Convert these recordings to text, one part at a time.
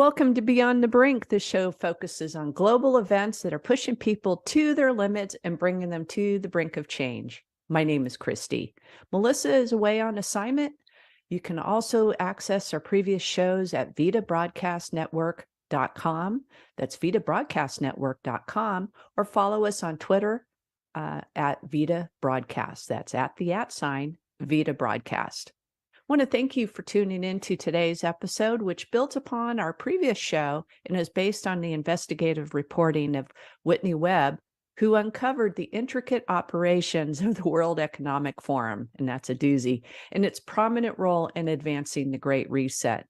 Welcome to Beyond the Brink. This show focuses on global events that are pushing people to their limits and bringing them to the brink of change. My name is Christy. Melissa is away on assignment. You can also access our previous shows at vitabroadcastnetwork.com. That's vitabroadcastnetwork.com, or follow us on Twitter at Vita Broadcast. That's at the @ Vita Broadcast. I want to thank you for tuning in to today's episode, which built upon our previous show and is based on the investigative reporting of Whitney Webb, who uncovered the intricate operations of the World Economic Forum, and that's a doozy, and its prominent role in advancing the Great Reset.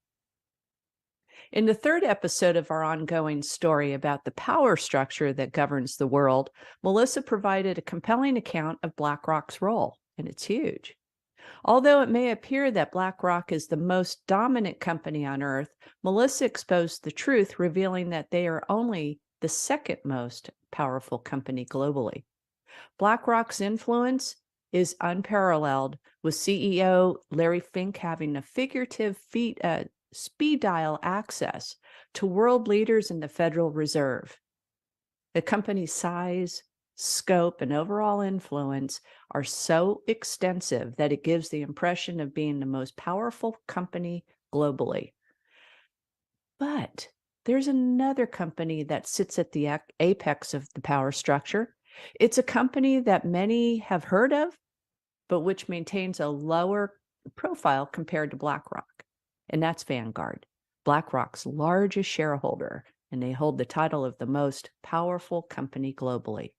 In the third episode of our ongoing story about the power structure that governs the world, Melissa provided a compelling account of BlackRock's role, and it's huge. Although it may appear that BlackRock is the most dominant company on Earth, Melissa exposed the truth, revealing that they are only the second most powerful company globally. BlackRock's influence is unparalleled, with CEO Larry Fink having a figurative speed dial access to world leaders in the Federal Reserve. The company's size, scope, and overall influence are so extensive that it gives the impression of being the most powerful company globally. But there's another company that sits at the apex of the power structure. It's a company that many have heard of, but which maintains a lower profile compared to BlackRock, and that's Vanguard, BlackRock's largest shareholder, and they hold the title of the most powerful company globally.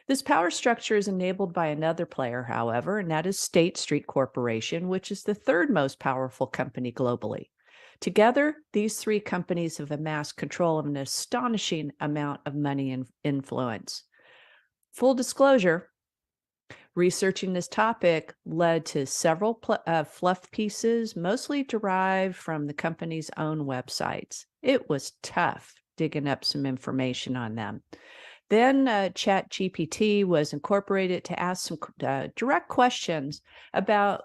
This power structure is enabled by another player, however, and that is State Street Corporation, which is the third most powerful company globally. Together, these three companies have amassed control of an astonishing amount of money and influence. Full disclosure, researching this topic led to several fluff pieces, mostly derived from the company's own websites. It was tough digging up some information on them. Then ChatGPT was incorporated to ask some direct questions about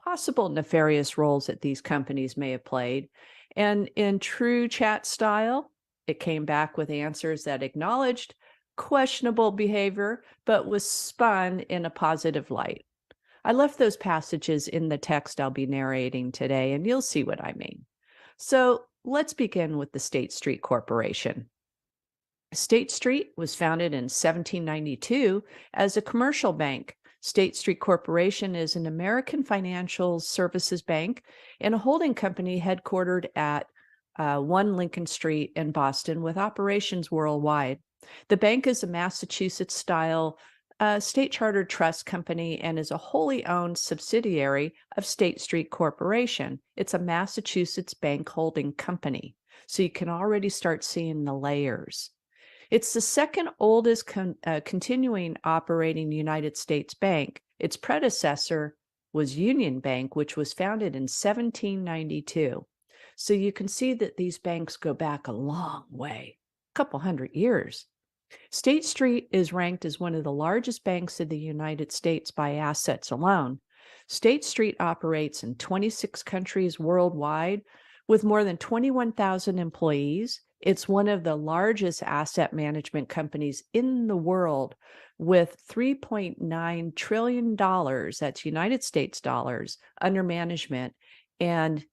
possible nefarious roles that these companies may have played. And in true chat style, it came back with answers that acknowledged questionable behavior, but was spun in a positive light. I left those passages in the text I'll be narrating today, and you'll see what I mean. So let's begin with the State Street Corporation. State Street was founded in 1792 as a commercial bank. State Street Corporation is an American financial services bank and a holding company headquartered at 1 Lincoln Street in Boston with operations worldwide. The bank is a Massachusetts-style state-chartered trust company and is a wholly owned subsidiary of State Street Corporation. It's a Massachusetts bank holding company, so you can already start seeing the layers. It's the second oldest continuing operating United States bank. Its predecessor was Union Bank, which was founded in 1792. So you can see that these banks go back a long way, a couple hundred years. State Street is ranked as one of the largest banks in the United States by assets alone. State Street operates in 26 countries worldwide with more than 21,000 employees. It's one of the largest asset management companies in the world with $3.9 trillion, that's United States dollars, under management, and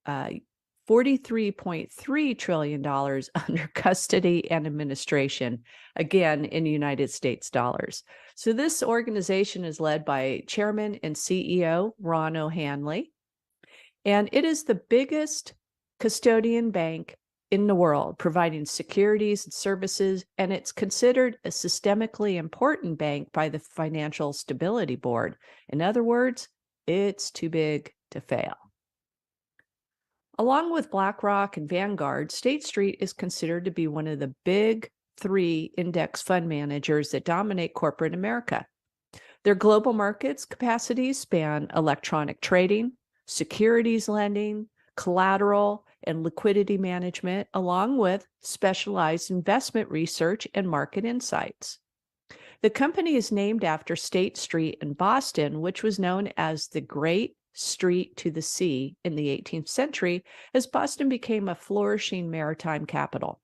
$43.3 trillion under custody and administration, again, in United States dollars. So this organization is led by Chairman and CEO Ron O'Hanley, and it is the biggest custodian bank in the world, providing securities and services, and it's considered a systemically important bank by the Financial Stability Board. In other words, it's too big to fail. Along with BlackRock and Vanguard, State Street is considered to be one of the big three index fund managers that dominate corporate America. Their global markets capacities span electronic trading, securities lending, collateral, and liquidity management, along with specialized investment research and market insights. The company is named after State Street in Boston, which was known as the Great street to the sea in the 18th century as Boston became a flourishing maritime capital.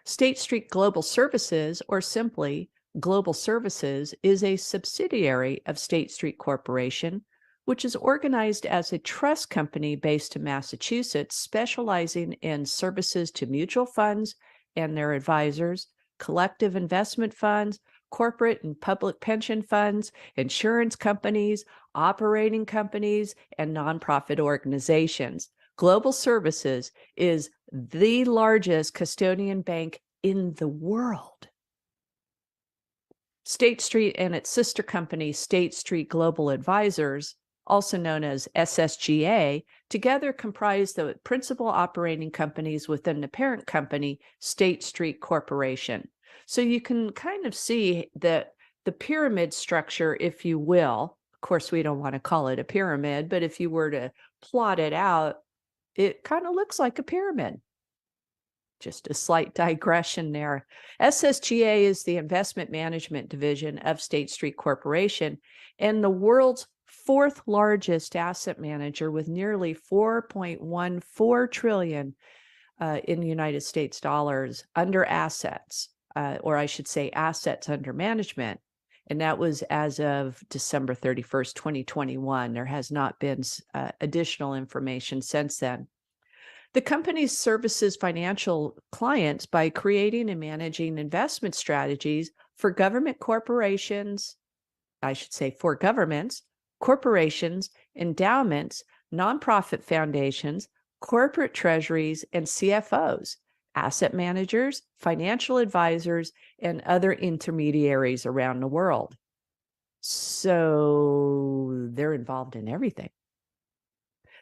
State Street Global Services, or simply Global Services, is a subsidiary of State Street Corporation, which is organized as a trust company based in Massachusetts, specializing in services to mutual funds and their advisors, collective investment funds, corporate and public pension funds, insurance companies, operating companies, and nonprofit organizations. Global Services is the largest custodian bank in the world. State Street and its sister company, State Street Global Advisors, also known as SSGA, together comprise the principal operating companies within the parent company, State Street Corporation. So you can kind of see that the pyramid structure, if you will. Of course, we don't want to call it a pyramid, but if you were to plot it out, it kind of looks like a pyramid. Just a slight digression there. SSGA is the investment management division of State Street Corporation and the world's fourth largest asset manager with nearly 4.14 trillion in United States dollars under assets, or I should say assets under management. And that was as of December 31st, 2021. There has not been additional information since then. The company services financial clients by creating and managing investment strategies for government corporations, I should say for governments, corporations, endowments, nonprofit foundations, corporate treasuries, and CFOs, asset managers, financial advisors, and other intermediaries around the world. So they're involved in everything.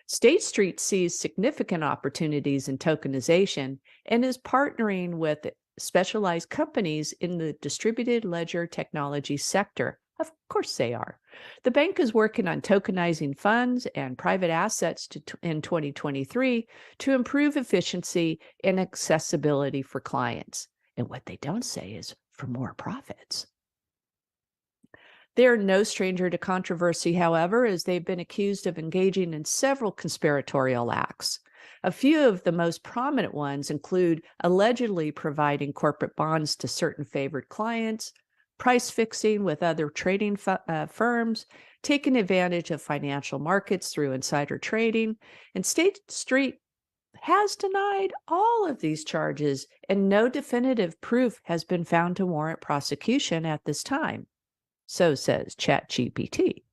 State Street sees significant opportunities in tokenization and is partnering with specialized companies in the distributed ledger technology sector. Of course they are. The bank is working on tokenizing funds and private assets in 2023 to improve efficiency and accessibility for clients. And what they don't say is for more profits. They are no stranger to controversy, however, as they've been accused of engaging in several conspiratorial acts. A few of the most prominent ones include allegedly providing corporate bonds to certain favored clients, price fixing with other trading firms, taking advantage of financial markets through insider trading, and State Street has denied all of these charges, and no definitive proof has been found to warrant prosecution at this time. So says ChatGPT.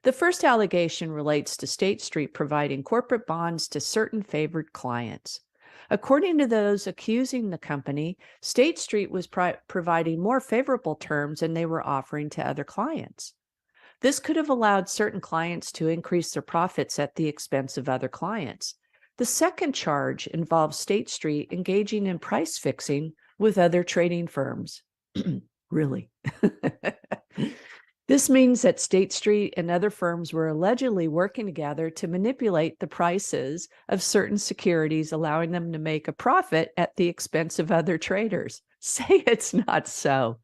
The first allegation relates to State Street providing corporate bonds to certain favored clients. According to those accusing the company, State Street was providing more favorable terms than they were offering to other clients. This could have allowed certain clients to increase their profits at the expense of other clients. The second charge involves State Street engaging in price fixing with other trading firms. Really? This means that State Street and other firms were allegedly working together to manipulate the prices of certain securities, allowing them to make a profit at the expense of other traders. Say it's not so.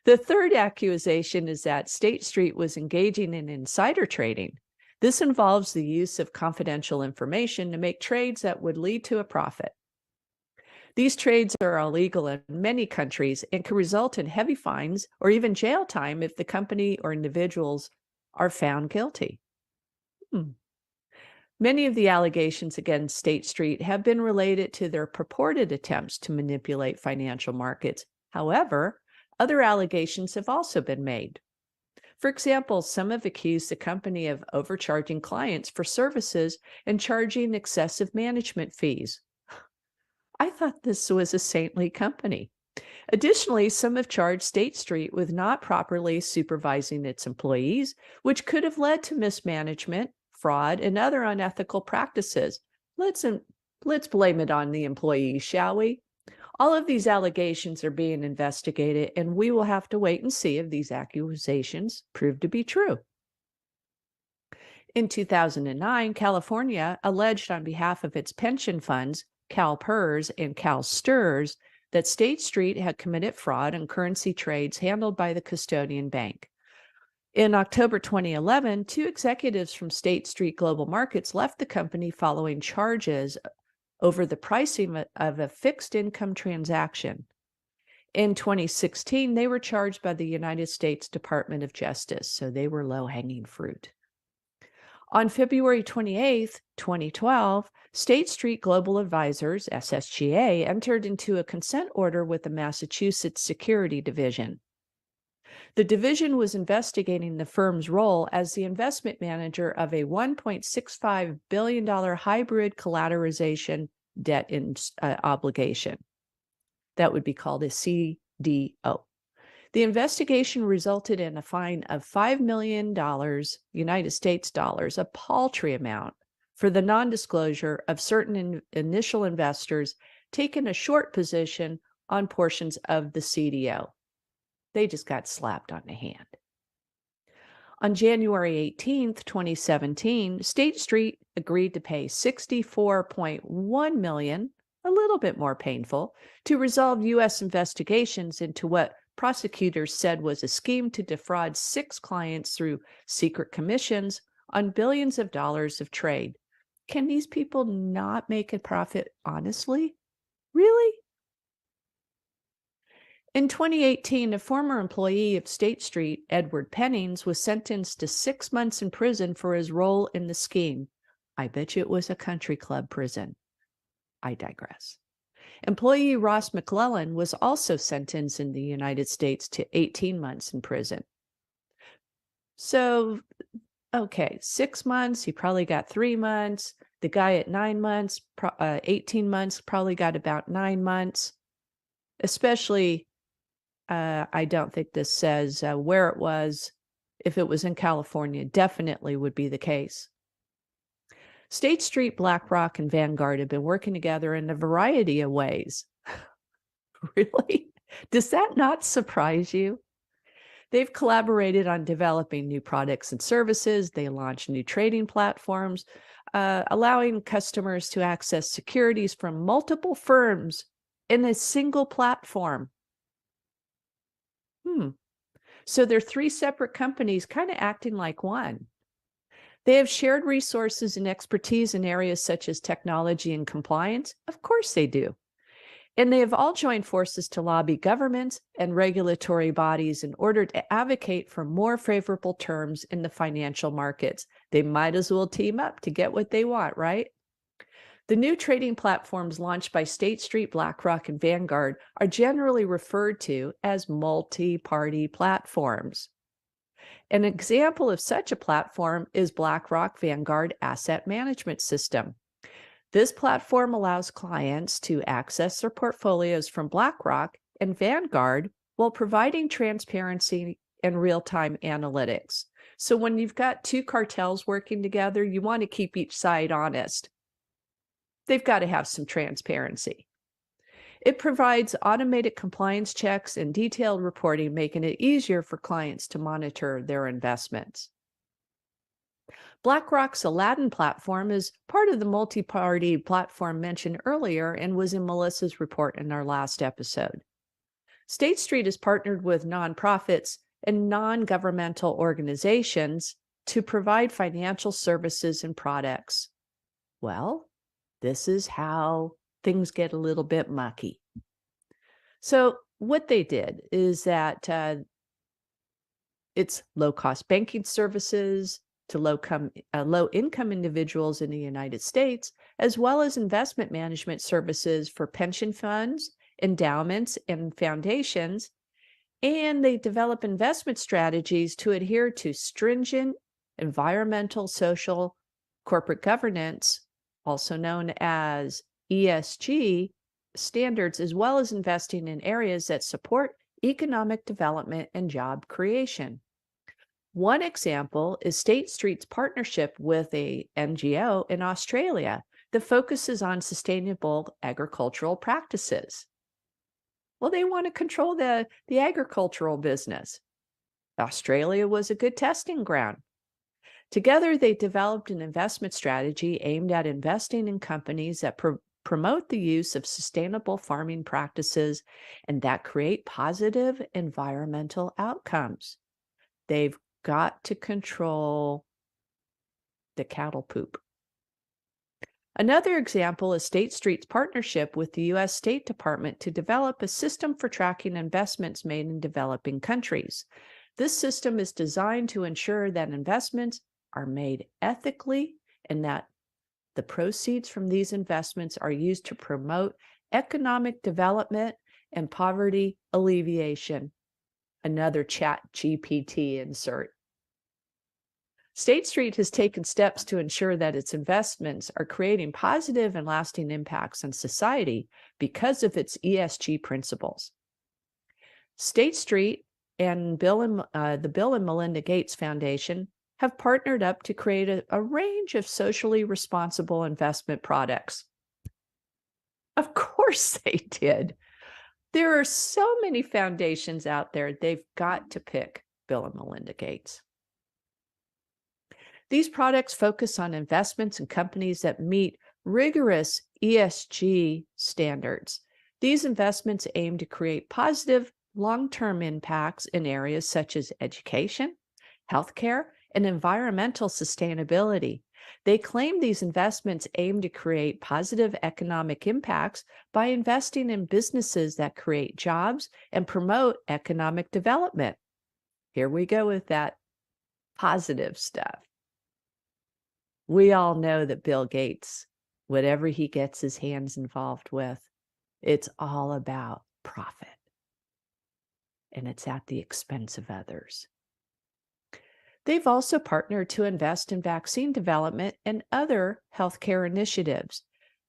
The third accusation is that State Street was engaging in insider trading. This involves the use of confidential information to make trades that would lead to a profit. These trades are illegal in many countries and can result in heavy fines or even jail time if the company or individuals are found guilty. Many of the allegations against State Street have been related to their purported attempts to manipulate financial markets. However, other allegations have also been made. For example, some have accused the company of overcharging clients for services and charging excessive management fees. I thought this was a saintly company. Additionally, some have charged State Street with not properly supervising its employees, which could have led to mismanagement, fraud, and other unethical practices. Let's blame it on the employees, shall we? All of these allegations are being investigated, and we will have to wait and see if these accusations prove to be true. In 2009, California alleged on behalf of its pension funds, CalPERS and CalSTRS, that State Street had committed fraud on currency trades handled by the custodian bank. In October 2011, two executives from State Street Global Markets left the company following charges over the pricing of a fixed income transaction. In 2016, they were charged by the United States Department of Justice, so they were low-hanging fruit. On February 28, 2012, State Street Global Advisors, SSGA, entered into a consent order with the Massachusetts Security Division. The division was investigating the firm's role as the investment manager of a $1.65 billion hybrid collateralization debt obligation. That would be called a CDO. The investigation resulted in a fine of $5 million United States dollars, a paltry amount, for the non-disclosure of certain initial investors taking a short position on portions of the CDO. They just got slapped on the hand. On January 18, 2017, State Street agreed to pay $64.1 million, a little bit more painful, to resolve U.S. investigations into what prosecutors said was a scheme to defraud 6 clients through secret commissions on billions of dollars of trade. Can these people not make a profit honestly? Really? In 2018, a former employee of State Street, Edward Pennings, was sentenced to 6 months in prison for his role in the scheme. I bet you it was a country club prison. I digress. Employee Ross McClellan was also sentenced in the United States to 18 months in prison. So, okay, 6 months, he probably got 3 months. The guy at 9 months, 18 months, probably got about 9 months. Especially, I don't think this says where it was. If it was in California, definitely would be the case. State Street, BlackRock, and Vanguard have been working together in a variety of ways. Really? Does that not surprise you? They've collaborated on developing new products and services. They launched new trading platforms, allowing customers to access securities from multiple firms in a single platform. So they're 3 separate companies kind of acting like one. They have shared resources and expertise in areas such as technology and compliance. Of course they do. And they have all joined forces to lobby governments and regulatory bodies in order to advocate for more favorable terms in the financial markets. They might as well team up to get what they want, right? The new trading platforms launched by State Street, BlackRock, and Vanguard are generally referred to as multi-party platforms. An example of such a platform is BlackRock Vanguard Asset Management System. This platform allows clients to access their portfolios from BlackRock and Vanguard while providing transparency and real-time analytics. So when you've got 2 cartels working together, you want to keep each side honest. They've got to have some transparency. It provides automated compliance checks and detailed reporting, making it easier for clients to monitor their investments. BlackRock's Aladdin platform is part of the multi-party platform mentioned earlier and was in Melissa's report in our last episode. State Street has partnered with nonprofits and non-governmental organizations to provide financial services and products. Well, this is how things get a little bit mucky. So what they did is that it's low-cost banking services to low-income individuals in the United States, as well as investment management services for pension funds, endowments, and foundations. And they develop investment strategies to adhere to stringent environmental, social, corporate governance, also known as ESG standards, as well as investing in areas that support economic development and job creation. One example is State Street's partnership with a NGO in Australia that focuses on sustainable agricultural practices. Well, they want to control the agricultural business. Australia was a good testing ground. Together, they developed an investment strategy aimed at investing in companies that promote the use of sustainable farming practices and that create positive environmental outcomes. They've got to control the cattle poop. Another example is State Street's partnership with the U.S. State Department to develop a system for tracking investments made in developing countries. This system is designed to ensure that investments are made ethically and that the proceeds from these investments are used to promote economic development and poverty alleviation. Another Chat GPT insert. State Street has taken steps to ensure that its investments are creating positive and lasting impacts on society because of its ESG principles. State Street and the Bill and Melinda Gates Foundation have partnered up to create a range of socially responsible investment products. Of course they did. There are so many foundations out there, they've got to pick Bill and Melinda Gates. These products focus on investments in companies that meet rigorous ESG standards. These investments aim to create positive long-term impacts in areas such as education, healthcare, and environmental sustainability. They claim these investments aim to create positive economic impacts by investing in businesses that create jobs and promote economic development. Here we go with that positive stuff. We all know that Bill Gates, whatever he gets his hands involved with, it's all about profit. And it's at the expense of others. They've also partnered to invest in vaccine development and other healthcare initiatives.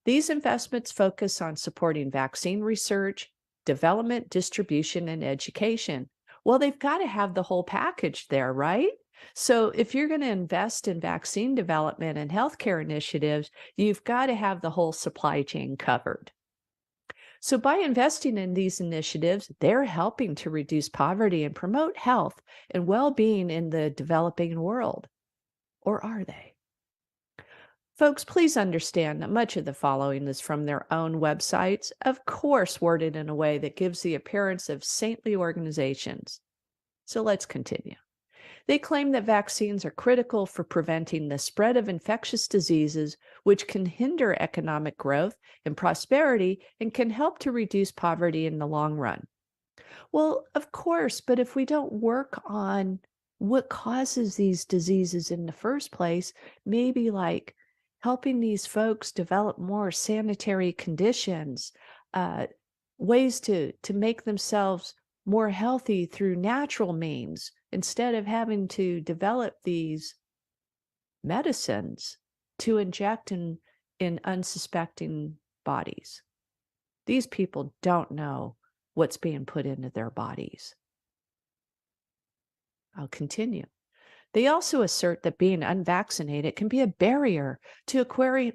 These investments focus on supporting vaccine research, development, distribution, and education. Well, they've got to have the whole package there, right? So if you're going to invest in vaccine development and healthcare initiatives, you've got to have the whole supply chain covered. So by investing in these initiatives, they're helping to reduce poverty and promote health and well-being in the developing world. Or are they? Folks, please understand that much of the following is from their own websites, of course worded in a way that gives the appearance of saintly organizations. So let's continue. They claim that vaccines are critical for preventing the spread of infectious diseases, which can hinder economic growth and prosperity and can help to reduce poverty in the long run. Well, of course, but if we don't work on what causes these diseases in the first place, maybe like helping these folks develop more sanitary conditions, ways to make themselves more healthy through natural means, instead of having to develop these medicines to inject in unsuspecting bodies. These people don't know what's being put into their bodies. I'll continue. They also assert that being unvaccinated can be a barrier to acquiring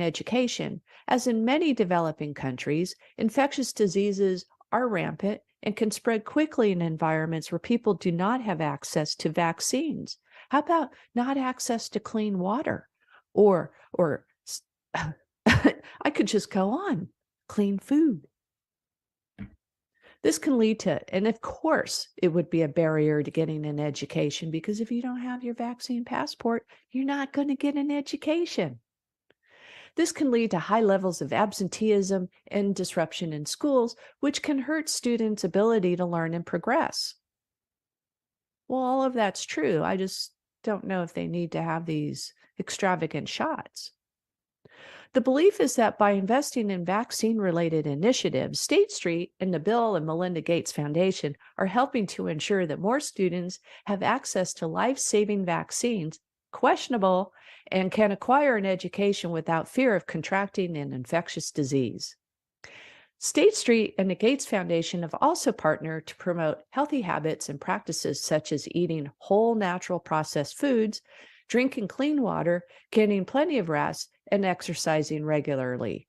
education, as in many developing countries, infectious diseases are rampant and can spread quickly in environments where people do not have access to vaccines. How about not access to clean water? Or I could just go on, clean food. This can lead to, and of course, it would be a barrier to getting an education, because if you don't have your vaccine passport, you're not going to get an education. This can lead to high levels of absenteeism and disruption in schools, which can hurt students' ability to learn and progress. Well, all of that's true. I just don't know if they need to have these extravagant shots. The belief is that by investing in vaccine-related initiatives, State Street and the Bill and Melinda Gates Foundation are helping to ensure that more students have access to life-saving vaccines, questionable, and can acquire an education without fear of contracting an infectious disease. State Street and the Gates Foundation have also partnered to promote healthy habits and practices such as eating whole natural processed foods, drinking clean water, getting plenty of rest, and exercising regularly.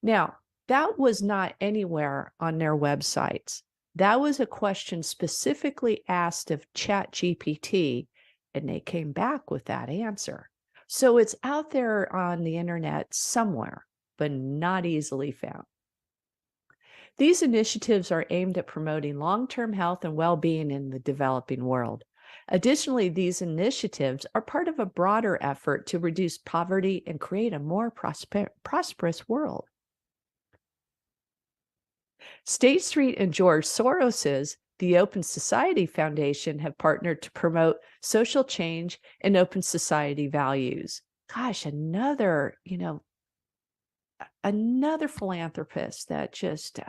Now, that was not anywhere on their websites. That was a question specifically asked of ChatGPT, and they came back with that answer. So it's out there on the internet somewhere, but not easily found. These initiatives are aimed at promoting long-term health and well-being in the developing world. Additionally, these initiatives are part of a broader effort to reduce poverty and create a more prosperous world. State Street and George Soros's the Open Society Foundation have partnered to promote social change and open society values. Gosh, another philanthropist that just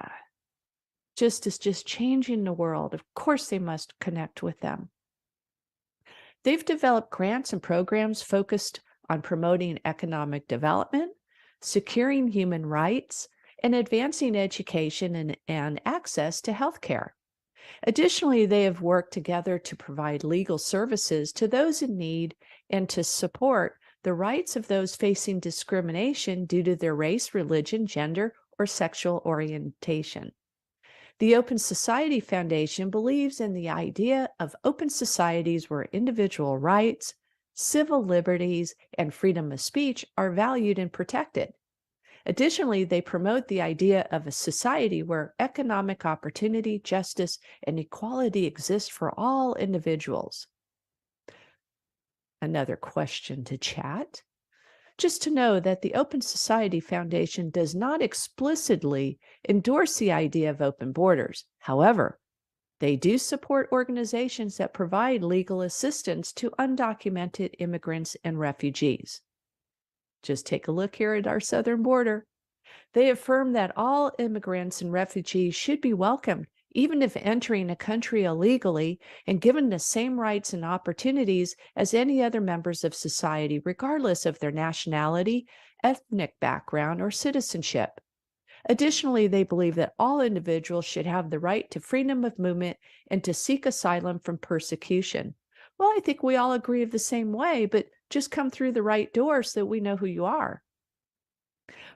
changing the world. Of course, they must connect with them. They've developed grants and programs focused on promoting economic development, securing human rights, and advancing education and access to healthcare. Additionally, they have worked together to provide legal services to those in need and to support the rights of those facing discrimination due to their race, religion, gender, or sexual orientation. The Open Society Foundation believes in the idea of open societies where individual rights, civil liberties, and freedom of speech are valued and protected. Additionally, they promote the idea of a society where economic opportunity, justice, and equality exist for all individuals. Another question to chat. Just to know that the Open Society Foundation does not explicitly endorse the idea of open borders. However, they do support organizations that provide legal assistance to undocumented immigrants and refugees. Just take a look here at our southern border. They affirm that all immigrants and refugees should be welcomed, even if entering a country illegally, and given the same rights and opportunities as any other members of society, regardless of their nationality, ethnic background, or citizenship. Additionally, they believe that all individuals should have the right to freedom of movement and to seek asylum from persecution. Well, I think we all agree of the same way, but just come through the right door so that we know who you are.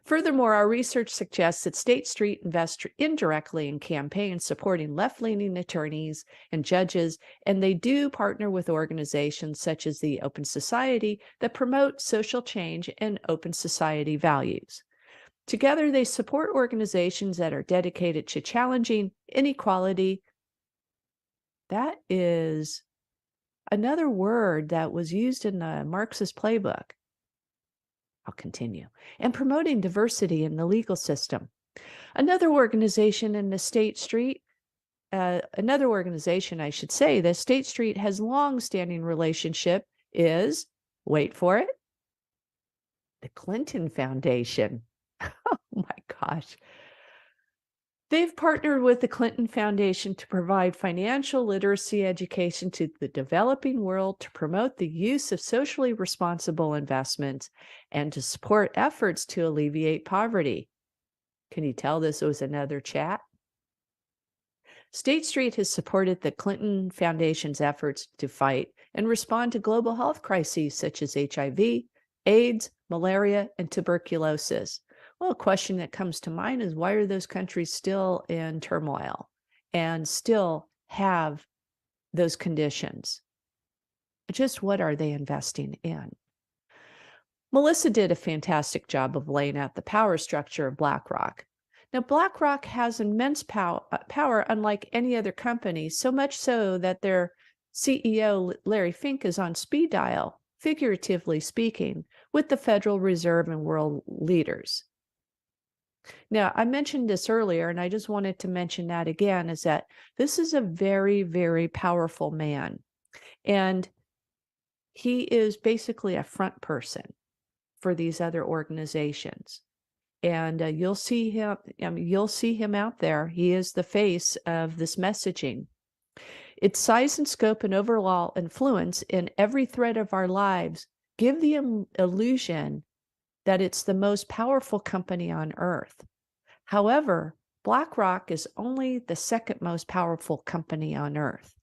Furthermore, our research suggests that State Street invests indirectly in campaigns supporting left-leaning attorneys and judges, and they do partner with organizations such as the Open Society that promote social change and open society values. Together, they support organizations that are dedicated to challenging inequality. That is another word that was used in the Marxist playbook. I'll continue. And promoting diversity in the legal system. Another organization, the State Street has long-standing relationship is, wait for it, the Clinton Foundation. Oh my gosh. They've partnered with the Clinton Foundation to provide financial literacy education to the developing world, to promote the use of socially responsible investments, and to support efforts to alleviate poverty. Can you tell this was another chat? State Street has supported the Clinton Foundation's efforts to fight and respond to global health crises such as HIV, AIDS, malaria, and tuberculosis. Well, a question that comes to mind is, why are those countries still in turmoil and still have those conditions? Just what are they investing in? Melissa did a fantastic job of laying out the power structure of BlackRock. Now, BlackRock has immense power unlike any other company, so much so that their CEO, Larry Fink, is on speed dial, figuratively speaking, with the Federal Reserve and world leaders. Now, I mentioned this earlier, and I just wanted to mention that again, is that this is a very, very powerful man. And he is basically a front person for these other organizations. And you'll see him out there. He is the face of this messaging. Its size and scope and overall influence in every thread of our lives give the illusion that it's the most powerful company on earth. However, BlackRock is only the second most powerful company on earth.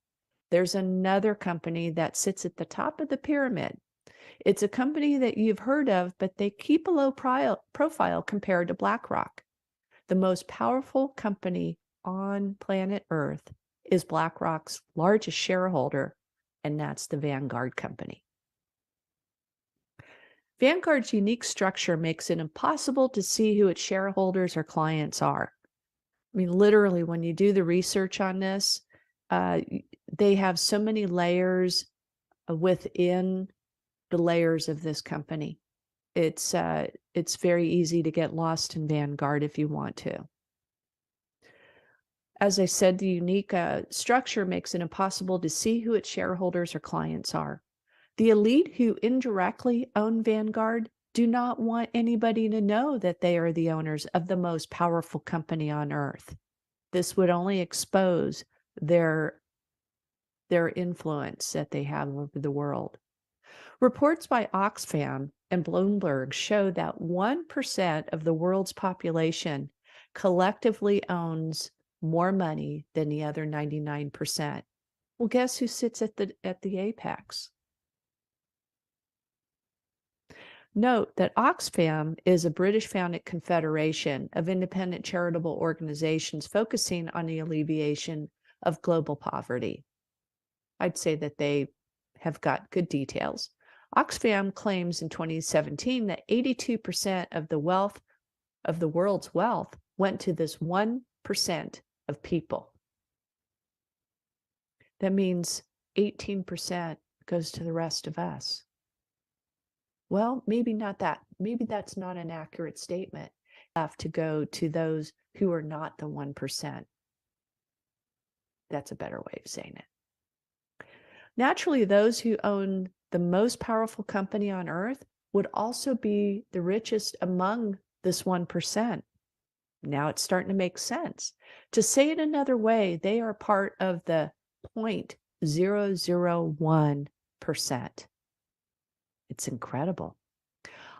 There's another company that sits at the top of the pyramid. It's a company that you've heard of, but they keep a low profile compared to BlackRock. The most powerful company on planet Earth is BlackRock's largest shareholder, and that's the Vanguard company. Vanguard's unique structure makes it impossible to see who its shareholders or clients are. I mean, literally, when you do the research on this, they have so many layers within the layers of this company. It's very easy to get lost in Vanguard if you want to. As I said, the unique structure makes it impossible to see who its shareholders or clients are. The elite who indirectly own Vanguard do not want anybody to know that they are the owners of the most powerful company on earth. This would only expose their influence that they have over the world. Reports by Oxfam and Bloomberg show that 1% of the world's population collectively owns more money than the other 99%. Well, guess who sits at the apex? Note that Oxfam is a British-founded confederation of independent charitable organizations focusing on the alleviation of global poverty. I'd say that they have got good details. Oxfam claims in 2017 that 82% of the wealth of the world's wealth went to this 1% of people. That means 18% goes to the rest of us. Well, maybe not that. Maybe that's not an accurate statement. Have to go to those who are not the 1%. That's a better way of saying it. Naturally, those who own the most powerful company on earth would also be the richest among this 1%. Now it's starting to make sense. To say it another way, they are part of the 0.001%. It's incredible.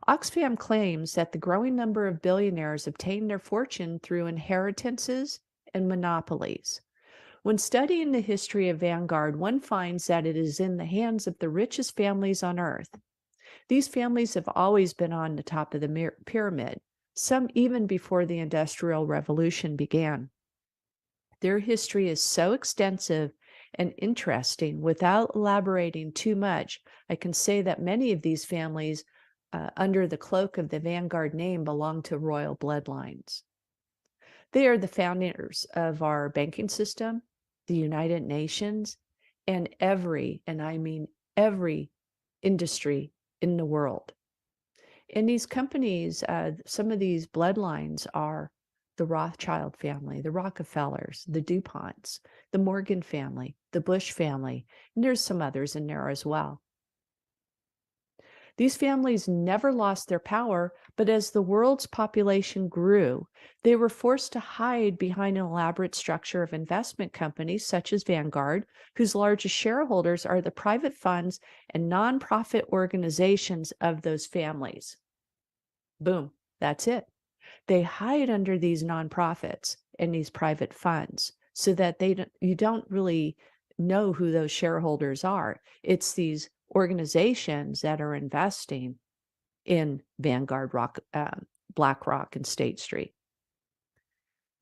Oxfam claims that the growing number of billionaires obtain their fortune through inheritances and monopolies. When studying the history of Vanguard, one finds that it is in the hands of the richest families on earth. These families have always been on the top of the pyramid, some even before the Industrial Revolution began. Their history is so extensive and interesting. Without elaborating too much, I can say that many of these families, under the cloak of the Vanguard name, belong to royal bloodlines. They are the founders of our banking system, the United Nations, and I mean every industry in the world. And these companies, some of these bloodlines are the Rothschild family, the Rockefellers, the DuPonts, the Morgan family, the Bush family, and there's some others in there as well. These families never lost their power, but as the world's population grew, they were forced to hide behind an elaborate structure of investment companies such as Vanguard, whose largest shareholders are the private funds and nonprofit organizations of those families. Boom, that's it. They hide under these nonprofits and these private funds so that you don't really know who those shareholders are. It's these organizations that are investing in Vanguard, BlackRock, and State Street.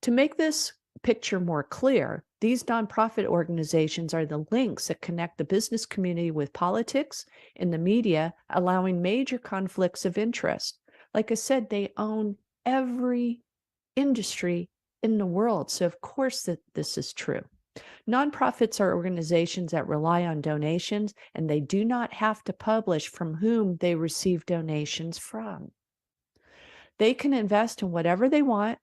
To make this picture more clear, these nonprofit organizations are the links that connect the business community with politics and the media, allowing major conflicts of interest. Like I said, they own every industry in the world. So of course that this is true. Nonprofits are organizations that rely on donations, and they do not have to publish from whom they receive donations from. They can invest in whatever they want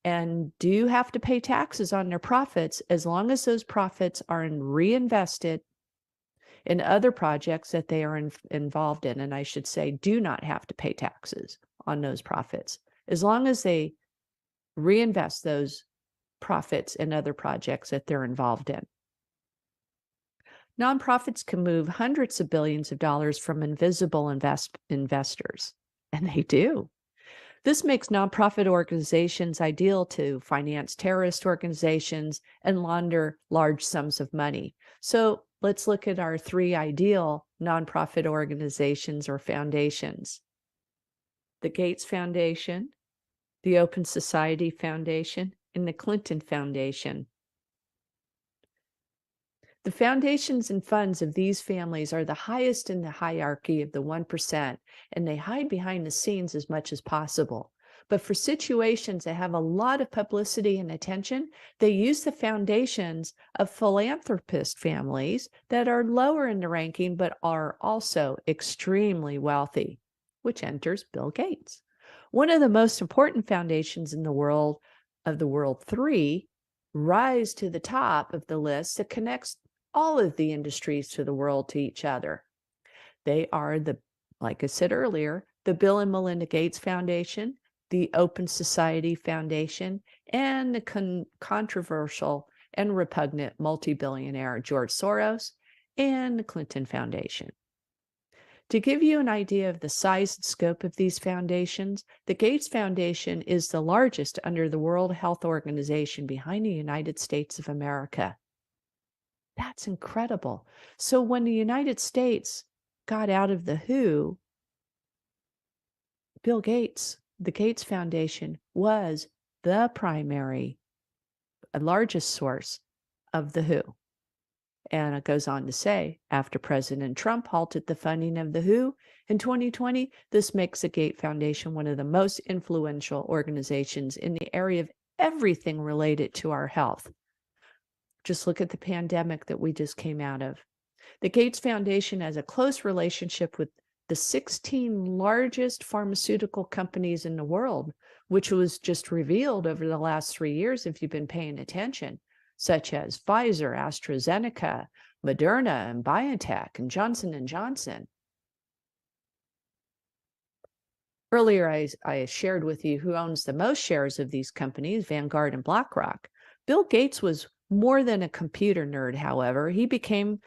and do have to pay taxes on their profits as long as those profits are reinvested in other projects that they are involved in. And I should say, do not have to pay taxes on those profits as long as they reinvest those profits in other projects that they're involved in. Nonprofits can move hundreds of billions of dollars from invisible investors, and they do. This makes nonprofit organizations ideal to finance terrorist organizations and launder large sums of money. So let's look at our three ideal nonprofit organizations or foundations: the Gates Foundation, the Open Society Foundation, and the Clinton Foundation. The foundations and funds of these families are the highest in the hierarchy of the 1%, and they hide behind the scenes as much as possible. But for situations that have a lot of publicity and attention, they use the foundations of philanthropist families that are lower in the ranking but are also extremely wealthy, which enters Bill Gates. One of the most important foundations in the world of the world three rise to the top of the list that connects all of the industries to the world to each other. They are like I said earlier, the Bill and Melinda Gates Foundation, the Open Society Foundation, and the controversial and repugnant multi-billionaire George Soros, and the Clinton Foundation. To give you an idea of the size and scope of these foundations, the Gates Foundation is the largest under the World Health Organization behind the United States of America. That's incredible. So when the United States got out of the WHO, Bill Gates, the Gates Foundation, was the primary, largest source of the WHO. And it goes on to say, after President Trump halted the funding of the WHO in 2020, this makes the Gates Foundation one of the most influential organizations in the area of everything related to our health. Just look at the pandemic that we just came out of. The Gates Foundation has a close relationship with the 16 largest pharmaceutical companies in the world, which was just revealed over the last 3 years if you've been paying attention, such as Pfizer, AstraZeneca, Moderna, and BioNTech, and Johnson & Johnson. Earlier, I shared with you who owns the most shares of these companies, Vanguard and BlackRock. Bill Gates was more than a computer nerd, however. He came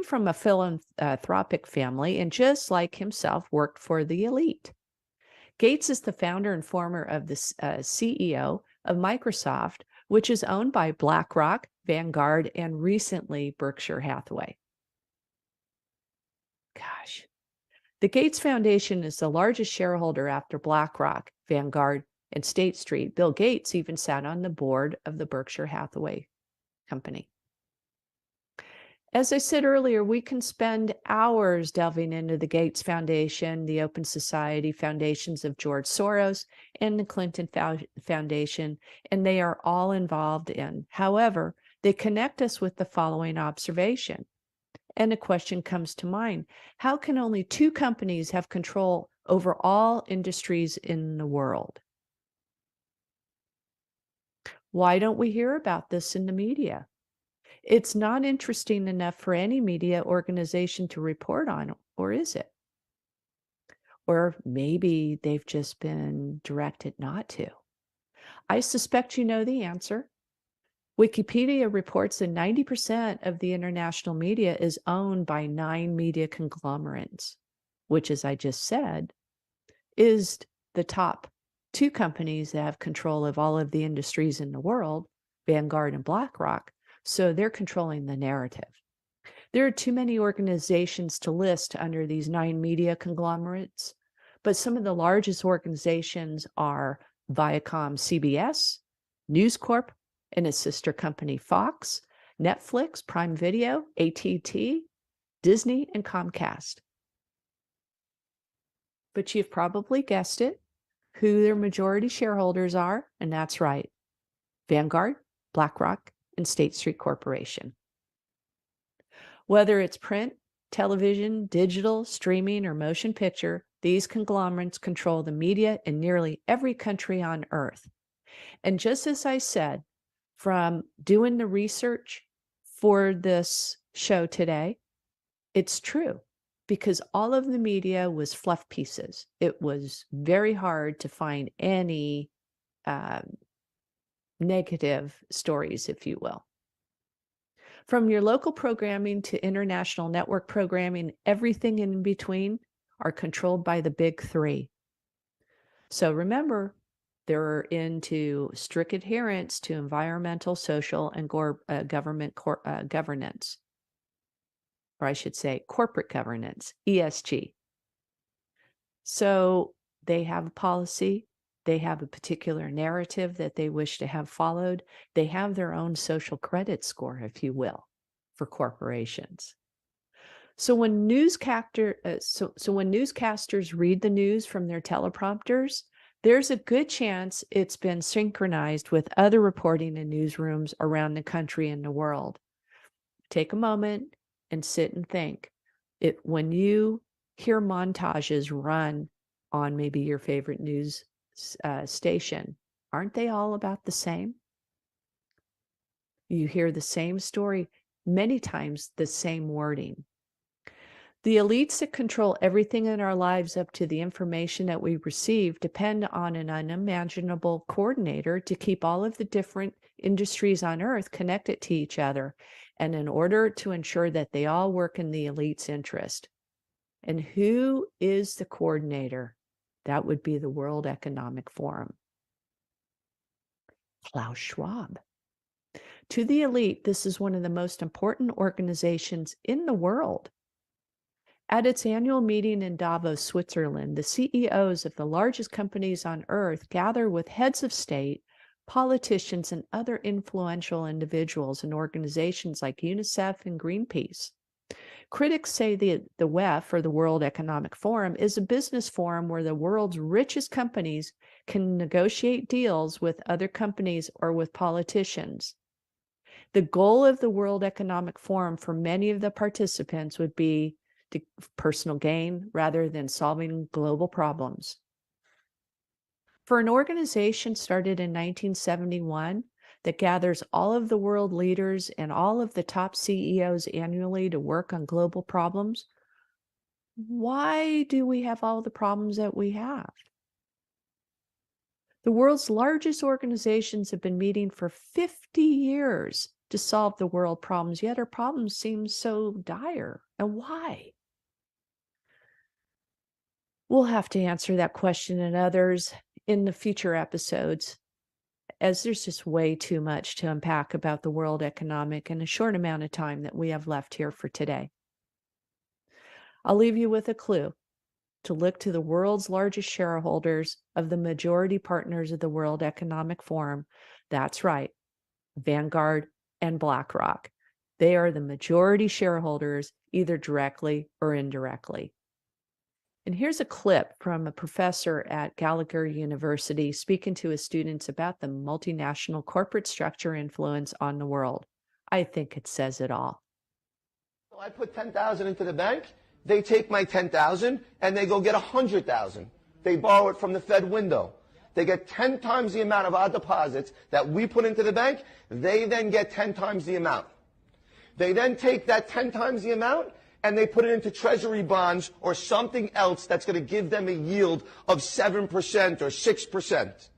from a philanthropic family and just like himself worked for the elite. Gates is the founder and former of the CEO of Microsoft, which is owned by BlackRock, Vanguard, and recently Berkshire Hathaway. Gosh. The Gates Foundation is the largest shareholder after BlackRock, Vanguard, and State Street. Bill Gates even sat on the board of the Berkshire Hathaway company. As I said earlier, we can spend hours delving into the Gates Foundation, the Open Society Foundations of George Soros, and the Clinton Foundation, and they are all involved in. However, they connect us with the following observation. And a question comes to mind. How can only two companies have control over all industries in the world? Why don't we hear about this in the media? It's not interesting enough for any media organization to report on, or is it? Or maybe they've just been directed not to. I suspect you know the answer. Wikipedia reports that 90% of the international media is owned by 9 media conglomerates, which, as I just said, is the top 2 companies that have control of all of the industries in the world, Vanguard and BlackRock. So they're controlling the narrative. There are too many organizations to list under these 9 media conglomerates, but some of the largest organizations are Viacom CBS, News Corp, and its sister company Fox, Netflix, Prime Video, AT&T, Disney, and Comcast. But you've probably guessed it, who their majority shareholders are, and that's right, Vanguard, BlackRock, and State Street Corporation. Whether it's print, television, digital, streaming, or motion picture, these conglomerates control the media in nearly every country on earth. And just as I said, from doing the research for this show today, it's true because all of the media was fluff pieces. It was very hard to find any negative stories, if you will. From your local programming to international network programming, everything in between are controlled by the big 3. So remember, they're into strict adherence to environmental, social, and government governance, or I should say corporate governance, ESG. So they have a policy, they have a particular narrative that they wish to have followed. They have their own social credit score, if you will, for corporations. So when newscasters read the news from their teleprompters, there's a good chance it's been synchronized with other reporting in newsrooms around the country and the world. Take a moment and sit and think. When you hear montages run on maybe your favorite news station, aren't they all about the same? You hear the same story, many times the same wording. The elites that control everything in our lives up to the information that we receive depend on an unimaginable coordinator to keep all of the different industries on Earth connected to each other, and in order to ensure that they all work in the elite's interest. And who is the coordinator? That would be the World Economic Forum. Klaus Schwab. To the elite, this is one of the most important organizations in the world. At its annual meeting in Davos, Switzerland, the CEOs of the largest companies on Earth gather with heads of state, politicians, and other influential individuals and organizations like UNICEF and Greenpeace. Critics say the WEF, or the World Economic Forum, is a business forum where the world's richest companies can negotiate deals with other companies or with politicians. The goal of the World Economic Forum for many of the participants would be personal gain rather than solving global problems. For an organization started in 1971 that gathers all of the world leaders and all of the top CEOs annually to work on global problems, why do we have all the problems that we have? The world's largest organizations have been meeting for 50 years to solve the world problems, yet our problems seem so dire. And why? We'll have to answer that question and others in the future episodes, as there's just way too much to unpack about the world economic in a short amount of time that we have left here for today. I'll leave you with a clue to look to the world's largest shareholders of the majority partners of the World Economic Forum. That's right, Vanguard and BlackRock. They are the majority shareholders, either directly or indirectly. And here's a clip from a professor at Gallagher University speaking to his students about the multinational corporate structure influence on the world. I think it says it all. So I put 10,000 into the bank. They take my 10,000 and they go get 100,000. They borrow it from the Fed window. They get 10 times the amount of our deposits that we put into the bank. They then get 10 times the amount. They then take that 10 times the amount and they put it into treasury bonds or something else that's going to give them a yield of 7% or 6%.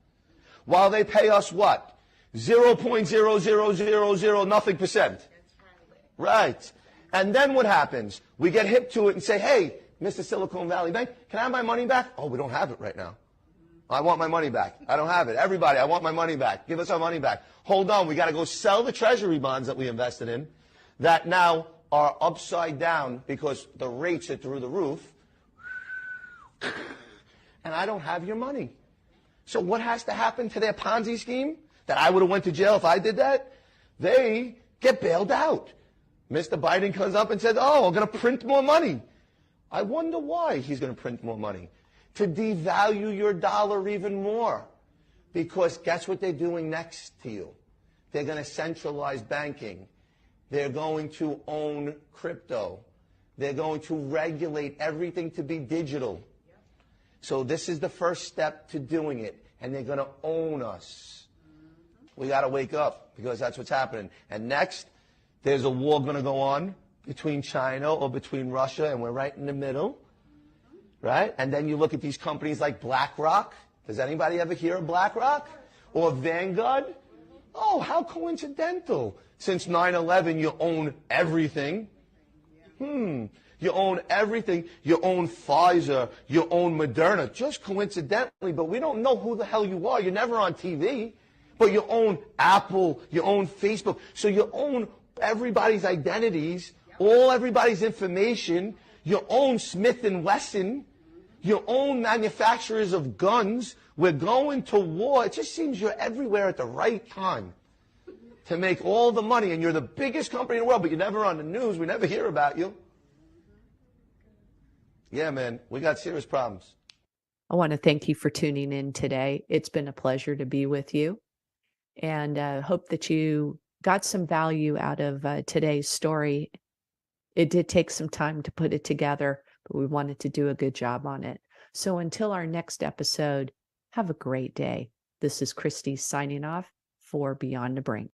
While they pay us what? 0.0000 nothing percent. Right. And then what happens? We get hip to it and say, hey, Mr. Silicon Valley Bank, can I have my money back? Oh, we don't have it right now. I want my money back. I don't have it. Everybody, I want my money back. Give us our money back. Hold on. We got to go sell the treasury bonds that we invested in that now are upside down because the rates are through the roof. And I don't have your money. So what has to happen to their Ponzi scheme that I would have went to jail if I did that? They get bailed out. Mr. Biden comes up and says, oh, I'm going to print more money. I wonder why he's going to print more money. To devalue your dollar even more. Because guess what they're doing next to you? They're going to centralize banking. They're going to own crypto. They're going to regulate everything to be digital. So this is the first step to doing it. And they're going to own us. We got to wake up because that's what's happening. And next, there's a war going to go on between China or between Russia, and we're right in the middle. Right? And then you look at these companies like BlackRock. Does anybody ever hear of BlackRock? Or Vanguard? Oh, how coincidental. Since 9/11, you own everything. You own everything. You own Pfizer. You own Moderna. Just coincidentally, but we don't know who the hell you are. You're never on TV. But you own Apple. You own Facebook. So you own everybody's identities, all everybody's information. You own Smith & Wesson. You own manufacturers of guns. We're going to war. It just seems you're everywhere at the right time to make all the money. And you're the biggest company in the world, but you're never on the news. We never hear about you. Yeah, man, we got serious problems. I want to thank you for tuning in today. It's been a pleasure to be with you, and hope that you got some value out of today's story. It did take some time to put it together, but we wanted to do a good job on it. So until our next episode, have a great day. This is Christy signing off for Beyond the Brink.